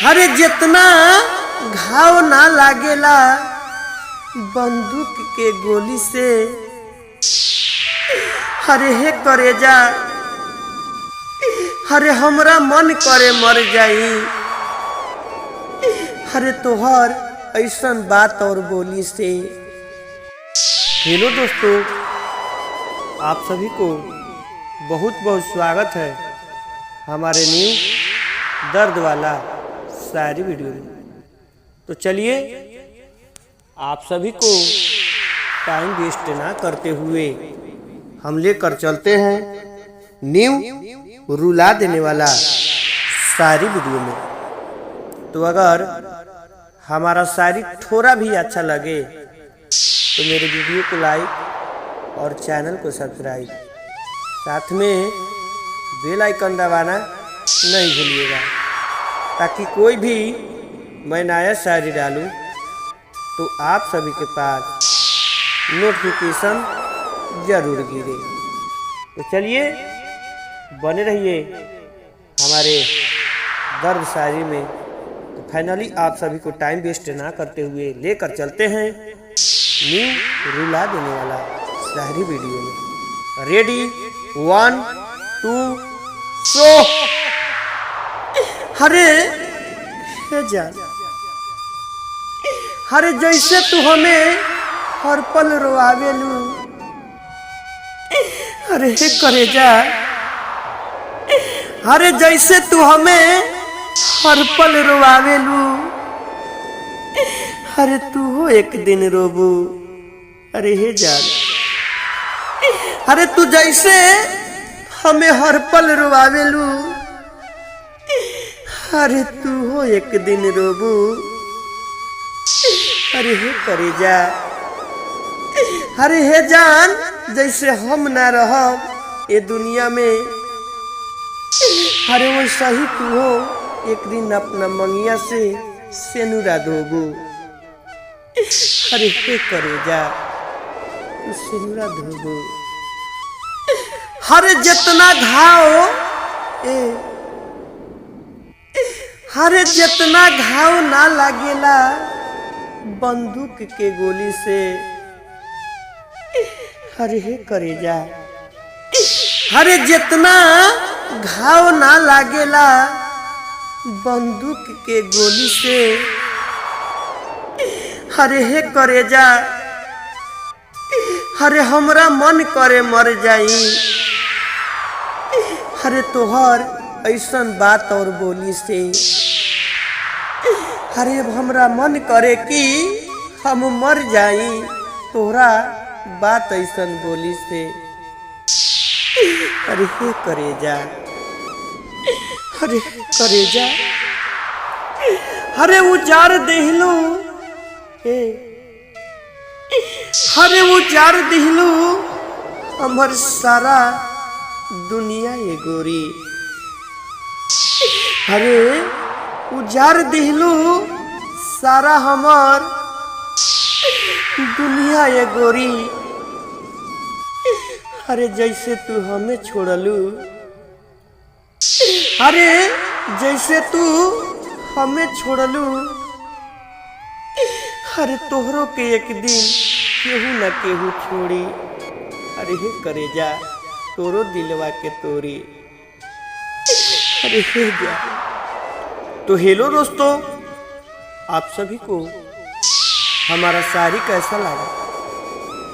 अरे जितना घाव ना लागेला बंदूक के गोली से, अरे हे करेजा, अरे हमरा मन करे मर जाई। अरे तोहर ऐसन बात और बोली से। हेलो दोस्तों, आप सभी को बहुत बहुत स्वागत है हमारे न्यू दर्द वाला शायरी वीडियो में। तो चलिए आप सभी को टाइम वेस्ट ना करते हुए हम लेकर चलते हैं न्यू रुला देने वाला शायरी वीडियो में। तो अगर हमारा शायरी थोड़ा भी अच्छा लगे तो मेरे वीडियो को लाइक और चैनल को सब्सक्राइब, साथ में बेल आइकन दबाना नहीं भूलिएगा, ताकि कोई भी मैं नया शायरी डालूं तो आप सभी के पास नोटिफिकेशन जरूर गिरे। तो चलिए बने रहिए हमारे दर्द शायरी में। तो फाइनली आप सभी को टाइम वेस्ट ना करते हुए लेकर चलते हैं न्यू रुला देने वाला शायरी वीडियो में। Ready 1 2 show. अरे हे जान, अरे जैसे तू हमें हर पल रोआवेलू, अरे हे करेजा, अरे जैसे तू हमें हर पल रोआवेलू, अरे तू हो एक दिन रोबू। अरे हे जान, अरे तू जैसे हमें हर पल रोआवेलू, अरे तू हो एक दिन रोबू। अरे हे करेजा, अरे हे जान, जैसे हम ना रहब ये दुनिया में, अरे वो सही तू हो एक दिन अपना मंगिया से सेनुरा धोबू। अरे हे करेजा, तू सेनुरा धोबू। हरे जितना घाव हरे जितना घाव ना लागेला बंदूक के गोली से, अरे हे करेजा, अरे जितना घाव ना लागेला बंदूक के गोली से, अरे हे करेजा, अरे हमरा मन करे मर जाई। अरे तोहर ऐसन बात और बोली से, अरे हमरा मन करे कि हम मर जाई तोहरा बात ऐसन बोली से। अरे हे करेजा, अरे करेजा, अरे उजार देहलू, अरे उजार देहलू हमर सारा दुनिया ये गोरी। अरे उजार दिहलू सारा हमार दुनिया ये गोरी। अरे जैसे तू हमें छोड़लू, अरे जैसे तू हमें छोड़लू, अरे तोहरों के एक दिन केहू न केहू छोड़ी। अरे हे करेजा, तोरो दिलवा के तोरी। अरे हे जा। तो हेलो दोस्तों, आप सभी को हमारा शायरी कैसा लगा?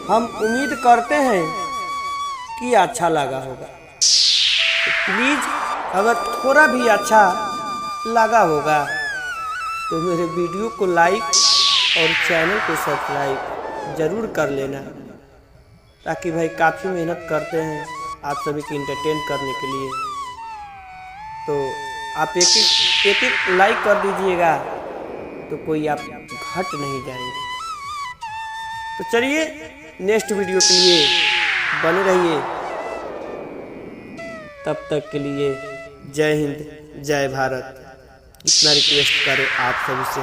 हम उम्मीद करते हैं कि अच्छा लगा होगा। तो प्लीज़ अगर थोड़ा भी अच्छा लगा होगा तो मेरे वीडियो को लाइक और चैनल को सब्सक्राइब ज़रूर कर लेना, ताकि भाई काफ़ी मेहनत करते हैं आप सभी को इंटरटेन करने के लिए। तो आप एक एक लाइक कर दीजिएगा तो कोई आप घट नहीं जाएंगे। तो चलिए नेक्स्ट वीडियो के लिए बने रहिए। तब तक के लिए जय हिंद, जय भारत। इतना रिक्वेस्ट करें आप सभी से।